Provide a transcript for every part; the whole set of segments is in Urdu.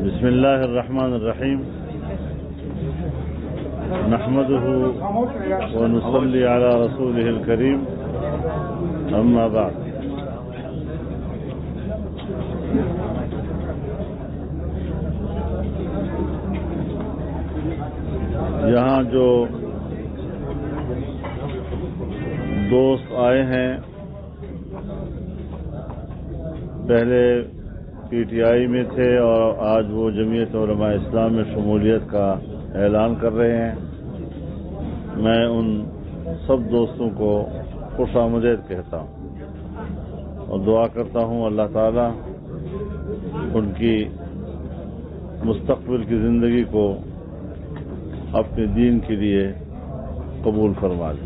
بسم الله الرحمن الرحيم نحمده ونصلي على رسوله الكريم أما بعد یہاں جو دوست آئے ہیں پہلے پی ٹی آئی میں تھے اور آج وہ جمعیت علماء اسلام میں شمولیت کا اعلان کر رہے ہیں، میں ان سب دوستوں کو خوش آمدید کہتا ہوں اور دعا کرتا ہوں اللہ تعالیٰ ان کی مستقبل کی زندگی کو اپنے دین کے لیے قبول فرما لے۔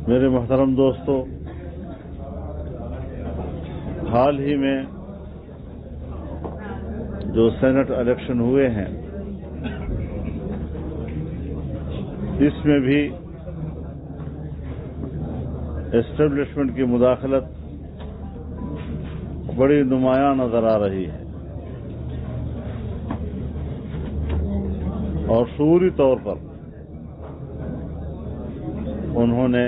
میرے محترم دوستو، حال ہی میں جو سینٹ الیکشن ہوئے ہیں اس میں بھی اسٹیبلشمنٹ کی مداخلت بڑی نمایاں نظر آ رہی ہے اور شعوری طور پر انہوں نے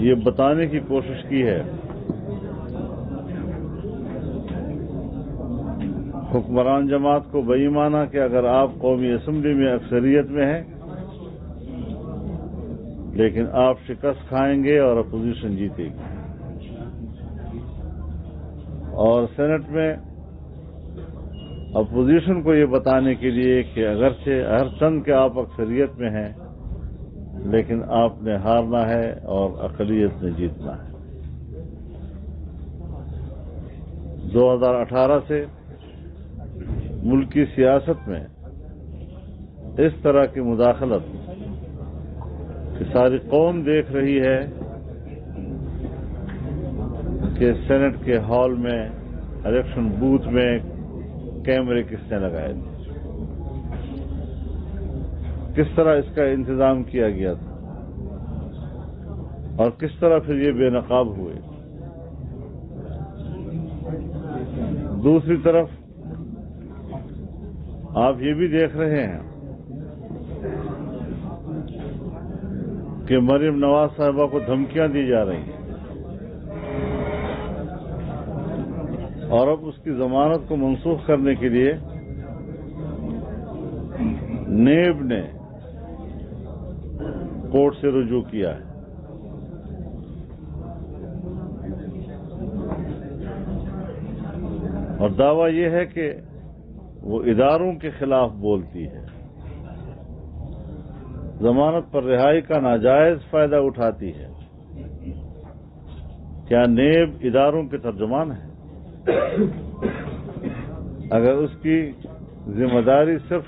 یہ بتانے کی کوشش کی ہے حکمران جماعت کو بے ایمانہ کہ اگر آپ قومی اسمبلی میں اکثریت میں ہیں لیکن آپ شکست کھائیں گے اور اپوزیشن جیتے گی، اور سینٹ میں اپوزیشن کو یہ بتانے کے لیے کہ اگرچہ ہر چند کے آپ اکثریت میں ہیں لیکن آپ نے ہارنا ہے اور اقلیت نے جیتنا ہے۔ 2018 سے ملکی سیاست میں اس طرح کی مداخلت کہ ساری قوم دیکھ رہی ہے کہ سینٹ کے ہال میں الیکشن بوتھ میں کیمرے کس نے لگائے تھے، کس طرح اس کا انتظام کیا گیا تھا اور کس طرح پھر یہ بے نقاب ہوئے۔ دوسری طرف آپ یہ بھی دیکھ رہے ہیں کہ مریم نواز صاحبہ کو دھمکیاں دی جا رہی ہیں اور اب اس کی ضمانت کو منسوخ کرنے کے لیے نیب نے کورٹ سے رجوع کیا ہے۔ اور دعویٰ یہ ہے کہ وہ اداروں کے خلاف بولتی ہے، ضمانت پر رہائی کا ناجائز فائدہ اٹھاتی ہے۔ کیا نیب اداروں کے ترجمان ہے؟ اگر اس کی ذمہ داری صرف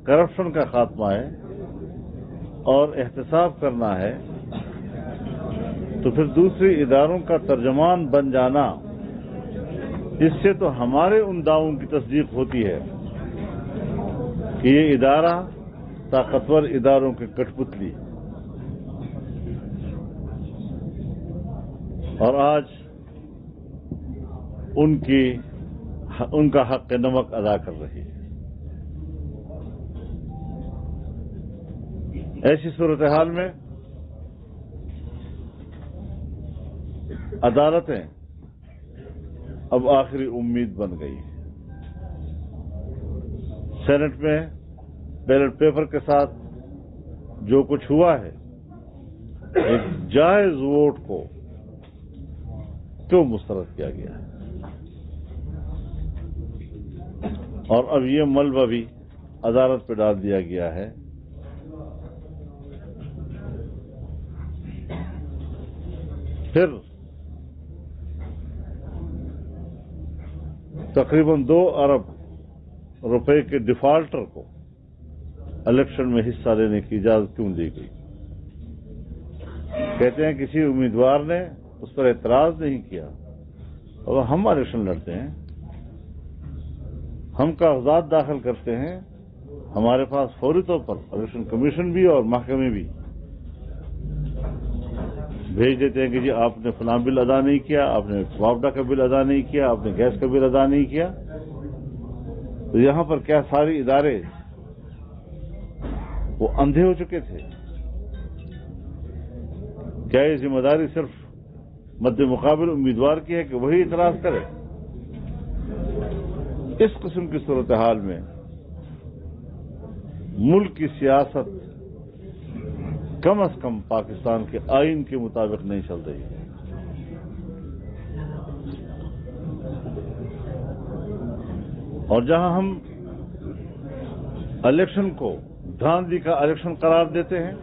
کرپشن کا خاتمہ ہے اور احتساب کرنا ہے تو پھر دوسری اداروں کا ترجمان بن جانا، اس سے تو ہمارے ان دعووں کی تصدیق ہوتی ہے کہ یہ ادارہ طاقتور اداروں کی کٹ پتلی، اور آج ان کا حق نمک ادا کر رہی ہے۔ ایسی صورتحال میں عدالتیں اب آخری امید بن گئی ہیں۔ سینٹ میں بیلٹ پیپر کے ساتھ جو کچھ ہوا ہے، ایک جائز ووٹ کو کیوں مسترد کیا گیا ہے، اور اب یہ ملبہ بھی عدالت پہ ڈال دیا گیا ہے۔ پھر تقریباً 2 ارب روپے کے ڈیفالٹر کو الیکشن میں حصہ لینے کی اجازت کیوں دی گئی؟ کہتے ہیں کسی امیدوار نے اس پر اعتراض نہیں کیا، اور ہم الیکشن لڑتے ہیں، ہم کاغذات داخل کرتے ہیں، ہمارے پاس فوری طور پر الیکشن کمیشن بھی اور محکمے بھی بھیج دیتے ہیں کہ جی آپ نے فلاں بل ادا نہیں کیا، آپ نے معاوضہ کا بل ادا نہیں کیا، آپ نے گیس کا بل ادا نہیں کیا. تو یہاں پر کیا سارے ادارے وہ اندھے ہو چکے تھے؟ کیا یہ ذمہ داری صرف مد مقابل امیدوار کی ہے کہ وہی اعتراض کرے؟ اس قسم کی صورتحال میں ملک کی سیاست کم از کم پاکستان کے آئین کے مطابق نہیں چل رہی ہے. اور جہاں ہم الیکشن کو دھاندلی کا الیکشن قرار دیتے ہیں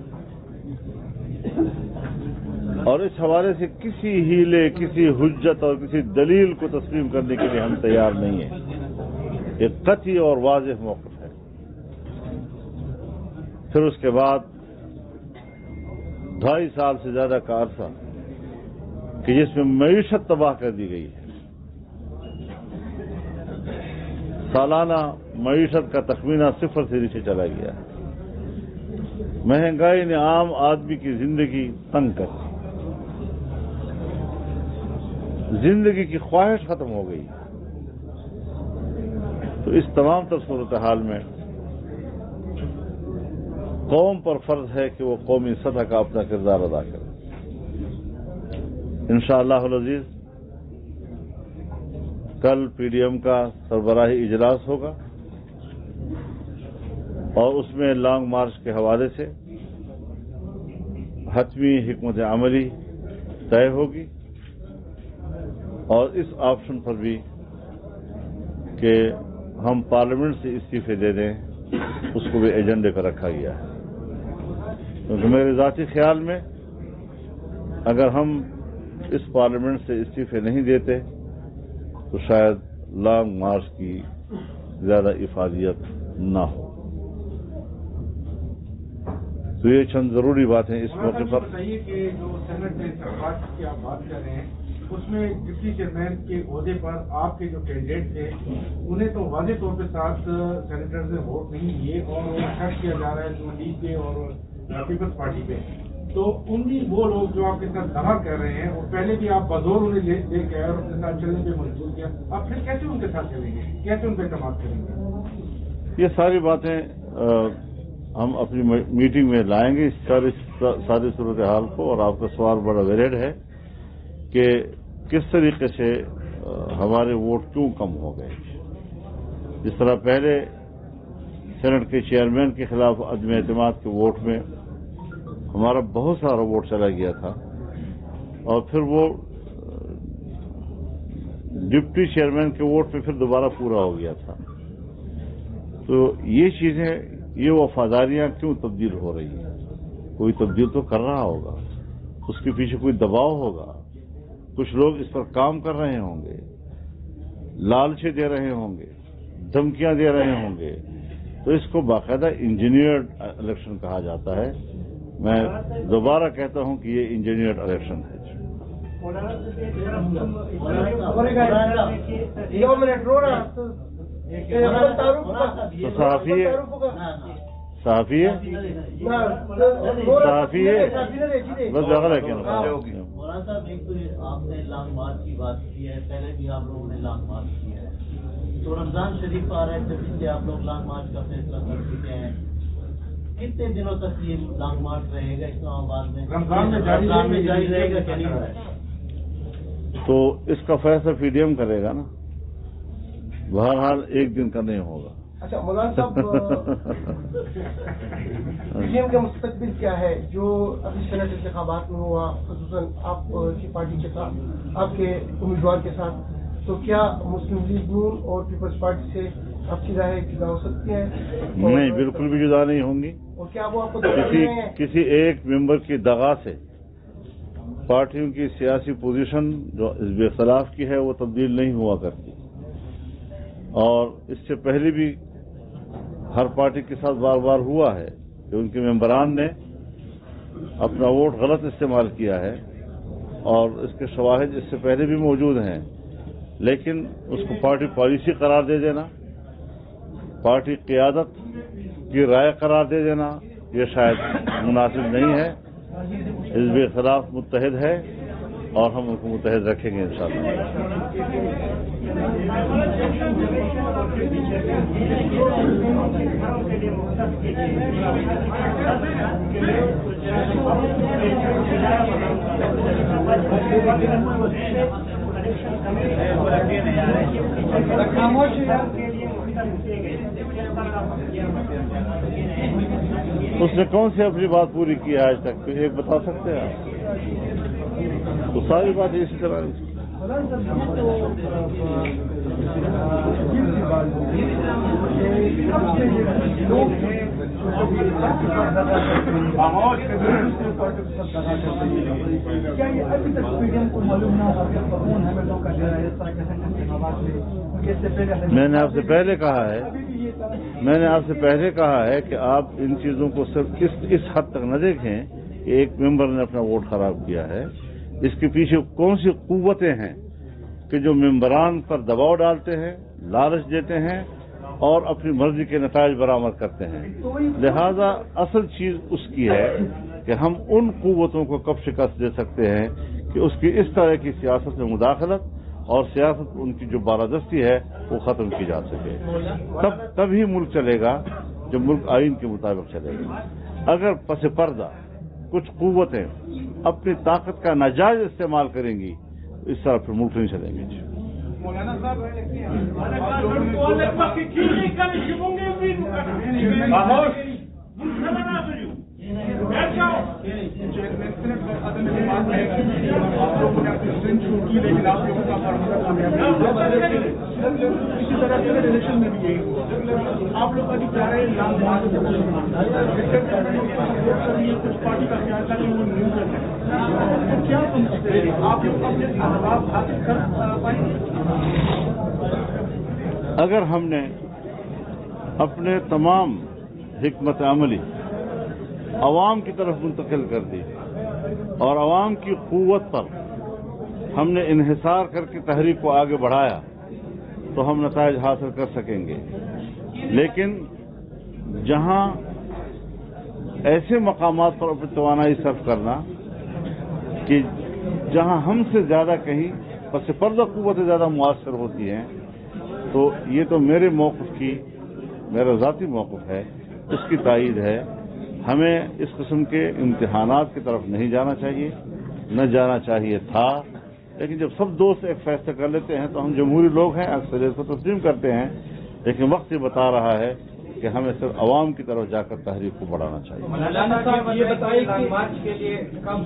اور اس حوالے سے کسی ہیلے، کسی حجت اور کسی دلیل کو تسلیم کرنے کے لیے ہم تیار نہیں ہیں. ایک قطعی اور واضح موقف ہے. پھر اس کے بعد 2.5 سال سے زیادہ کا عرصہ کہ جس میں معیشت تباہ کر دی گئی ہے. سالانہ معیشت کا تخمینہ 0 سے نیچے چلا گیا ہے. مہنگائی نے عام آدمی کی زندگی تنگ کر دی. زندگی کی خواہش ختم ہو گئی. تو اس تمام تر صورتحال میں قوم پر فرض ہے کہ وہ قومی سطح کا اپنا کردار ادا کرے. انشاءاللہ العزیز کل پی ڈی ایم کا سربراہی اجلاس ہوگا اور اس میں لانگ مارچ کے حوالے سے حتمی حکمت عملی طے ہوگی اور اس آپشن پر بھی کہ ہم پارلیمنٹ سے استعفے دے دیں اس کو بھی ایجنڈے پر رکھا گیا ہے. کیونکہ میرے ذاتی خیال میں اگر ہم اس پارلیمنٹ سے استعفے نہیں دیتے تو شاید لانگ مارچ کی زیادہ افادیت نہ ہو. تو یہ چند ضروری باتیں اس موقع پر. بتائیے کہ جو سینٹ میں انتخابات کی آپ بات کر رہے ہیں اس میں ڈپٹی چیئرمین کے عہدے پر آپ کے جو کینڈیڈیٹ تھے انہیں تو واضح طور پہ 7 سینیٹرز نے ووٹ نہیں دیے اور شک کیا جا رہا ہے جو لیگ پہ اور پیپلز پارٹی پہ. تو وہ لوگ جو آپ کے ساتھ دعویٰ کر رہے ہیں اور پہلے بھی آپ بزور انہیں لے کے آئے اور اپنے ساتھ چلنے پہ مجبور کیا، آپ پھر کیسے ان کے ساتھ چلیں گے، کیسے ان پہ اعتماد کریں گے؟ یہ ساری باتیں ہم اپنی میٹنگ میں لائیں گے اس ساری صورتحال کو. اور آپ کا سوال بڑا ویلڈ ہے کہ کس طریقے سے ہمارے ووٹ کیوں کم ہو گئے. جس طرح پہلے سینٹ کے چیئرمین کے خلاف عدم اعتماد کے ووٹ میں ہمارا بہت سارا ووٹ چلا گیا تھا اور پھر وہ ڈپٹی چیئرمین کے ووٹ پہ پھر دوبارہ پورا ہو گیا تھا. تو یہ چیزیں، یہ وفاداریاں کیوں تبدیل ہو رہی ہیں؟ کوئی تبدیل تو کر رہا ہوگا، اس کے پیچھے کوئی دباؤ ہوگا، کچھ لوگ اس پر کام کر رہے ہوں گے، لالچیں دے رہے ہوں گے، دھمکیاں دے رہے ہوں گے. تو اس کو باقاعدہ انجینئرڈ الیکشن کہا جاتا ہے. میں دوبارہ کہتا ہوں کہ یہ انجینئرڈ الیکشن ہے. صحافی ہے بس جگہ ہے کیا مولانا صاحب، ایک تو آپ نے لانگ مارچ کی بات کی ہے، پہلے بھی آپ لوگوں نے لانگ مارچ کیا ہے. تو رمضان شریف آ رہا ہے، جب سے آپ لوگ لانگ مارچ کا فیصلہ کر چکے ہیں، کتنے دنوں تک یہ لانگ مارچ رہے گا اسلام آباد میں؟ رمضان میں جاری رہے گا کہ نہیں رہے گا؟ تو اس کا فیصلہ پی ڈی ایم کرے گا نا. بہرحال ایک دن کا نہیں ہوگا. اچھا مولانا صاحب، پی ڈی ایم کا مستقبل کیا ہے جو ابھی سینٹ انتخابات میں ہوا، خصوصاً آپ کی پارٹی کے ساتھ، آپ کے امیدوار کے ساتھ؟ تو کیا مسلم لیگ نون اور پیپلز پارٹی سے آپ کی رائے جدا ہو سکتی ہے؟ نہیں، بالکل بھی جدا نہیں ہوں گی. اور کیا وہ آپ کو کسی ایک ممبر کی دغا سے پارٹیوں کی سیاسی پوزیشن جو حزب اختلاف کی ہے وہ تبدیل نہیں ہوا کرتی. اور اس سے پہلے بھی ہر پارٹی کے ساتھ بار بار ہوا ہے کہ ان کے ممبران نے اپنا ووٹ غلط استعمال کیا ہے اور اس کے شواہد اس سے پہلے بھی موجود ہیں. لیکن اس کو پارٹی پالیسی قرار دے دینا، پارٹی قیادت کی رائے قرار دے دینا، یہ شاید مناسب نہیں ہے. حزب اختلاف متحد ہے اور ہم ان کو متحد رکھیں گے انشاءاللہ. اس نے کون سی اپنی بات پوری کی ہے آج تک؟ ایک بتا سکتے ہیں آپ؟ تو ساری باتیں اسی طرح کیا یہ ابھی تک پی ڈی ایم کو معلوم نہ ہوا کہ فون ہمیں لوگ کا جو ہے اس طرح کے انتخابات میں میں نے آپ سے پہلے کہا ہے کہ آپ ان چیزوں کو صرف اس حد تک نہ دیکھیں کہ ایک ممبر نے اپنا ووٹ خراب کیا ہے. اس کے پیچھے کون سی قوتیں ہیں کہ جو ممبران پر دباؤ ڈالتے ہیں، لالچ دیتے ہیں اور اپنی مرضی کے نتائج برآمد کرتے ہیں. لہذا اصل چیز اس کی ہے کہ ہم ان قوتوں کو کب شکست دے سکتے ہیں کہ اس کی اس طرح کی سیاست میں مداخلت اور سیاست ان کی جو بالادستی ہے وہ ختم کی جا سکے. تب ہی ملک چلے گا جب ملک آئین کے مطابق چلے گا. اگر پس پردہ کچھ قوتیں اپنی طاقت کا ناجائز استعمال کریں گی تو اس طرح پھر ملک نہیں چلیں گے. مولانا صاحب اسی طرح سے ریلیشن میں بھی یہی ہوا. آپ لوگ ابھی چاہ رہے ہیں لانگ مارچ کچھ پارٹی کا خیال تھا کہ وہ نہیں کر سکتے. کیا سمجھتے ہیں آپ لوگ اپنے احباب حاصل کر پائیں گے؟ اگر ہم نے اپنے تمام حکمت عملی عوام کی طرف منتقل کر دی اور عوام کی قوت پر ہم نے انحصار کر کے تحریک کو آگے بڑھایا تو ہم نتائج حاصل کر سکیں گے. لیکن جہاں ایسے مقامات پر اپنی توانائی صرف کرنا کہ جہاں ہم سے زیادہ کہیں پس پردہ قوتیں زیادہ مؤثر ہوتی ہیں، تو یہ تو میرا ذاتی موقف ہے، اس کی تائید ہے. ہمیں اس قسم کے امتحانات کی طرف نہیں جانا چاہیے، نہ جانا چاہیے تھا. لیکن جب سب دوست ایک فیصلہ کر لیتے ہیں تو ہم جمہوری لوگ ہیں، اکثریت کو تسلیم کرتے ہیں. لیکن وقت یہ بتا رہا ہے کہ ہمیں صرف عوام کی طرف جا کر تحریک کو بڑھانا چاہیے. مولانا صاحب یہ بتائیے کہ لانگ مارچ کے لیے کب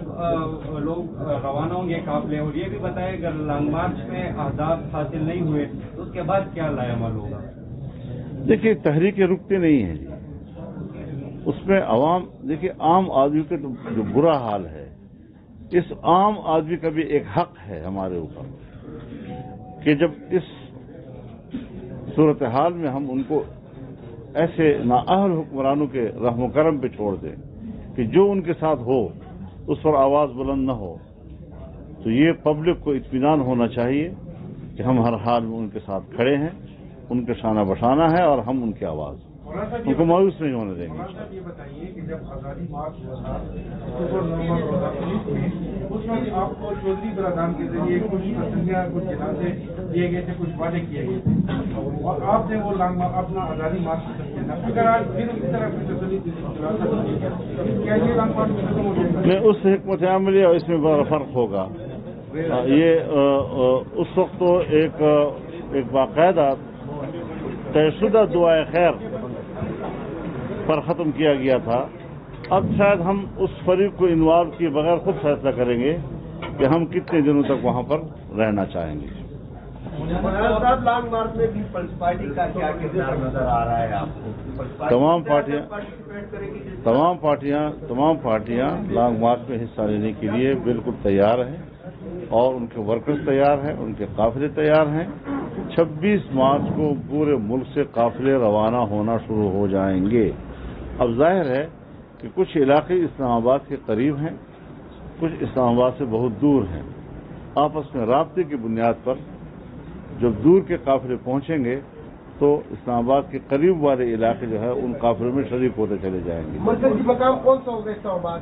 لوگ روانہ ہوں گے قافلے، اور یہ بھی بتائیں اگر لانگ مارچ میں اہداف حاصل نہیں ہوئے تو اس کے بعد کیا لائے عمل ہوگا؟ دیکھیے تحریکیں رکتے نہیں ہیں. اس میں عوام دیکھیے عام آدمی کا جو برا حال ہے، اس عام آدمی کا بھی ایک حق ہے ہمارے اوپر کہ جب اس صورتحال میں ہم ان کو ایسے نااہل حکمرانوں کے رحم و کرم پہ چھوڑ دیں کہ جو ان کے ساتھ ہو اس پر آواز بلند نہ ہو، تو یہ پبلک کو اطمینان ہونا چاہیے کہ ہم ہر حال میں ان کے ساتھ کھڑے ہیں، ان کے شانہ بشانہ ہے اور ہم ان کی آواز ان کو مایوس نہیں ہونے دیں گے. یہ بتائیے کہ جب آزادی مارچ ہوا تھا اکتوبر نومبر 2019 میں، اس میں آپ کو چودھری برادران کے ذریعے کچھ تسلیاں، کچھ جنازے دیے گئے تھے، کچھ وعدے کیے گئے تھے اور آپ نے وہ اپنا آزادی مارچ ختم کیا تھا. اگر آج پھر اس طرح کی تسلی کیا یہ لانگ مارچ ختم ہو جائے گا؟ میں اس حکمت عملی اور اس میں بڑا فرق ہوگا. یہ اس وقت تو ایک باقاعدہ طے شدہ دعائے خیر پر ختم کیا گیا تھا. اب شاید ہم اس فریق کو انوالو کیے بغیر خود فیصلہ کریں گے کہ ہم کتنے دنوں تک وہاں پر رہنا چاہیں گے. لانگ مارچ میں پیپلز پارٹی کا کیا کردار نظر آ رہا ہے آپ کو؟ تمام پارٹیاں لانگ مارچ میں حصہ لینے کے لیے بالکل تیار ہیں اور ان کے ورکرز تیار ہیں، ان کے قافلے تیار ہیں. 26 مارچ کو پورے ملک سے قافلے روانہ ہونا شروع ہو جائیں گے. اب ظاہر ہے کہ کچھ علاقے اسلام آباد کے قریب ہیں، کچھ اسلام آباد سے بہت دور ہیں. آپس میں رابطے کی بنیاد پر جب دور کے قافلے پہنچیں گے تو اسلام آباد کے قریب والے علاقے جو ہے ان قافلوں میں شریک ہوتے چلے جائیں گے. مرکزی مقام کون سا ہوگا اسلام آباد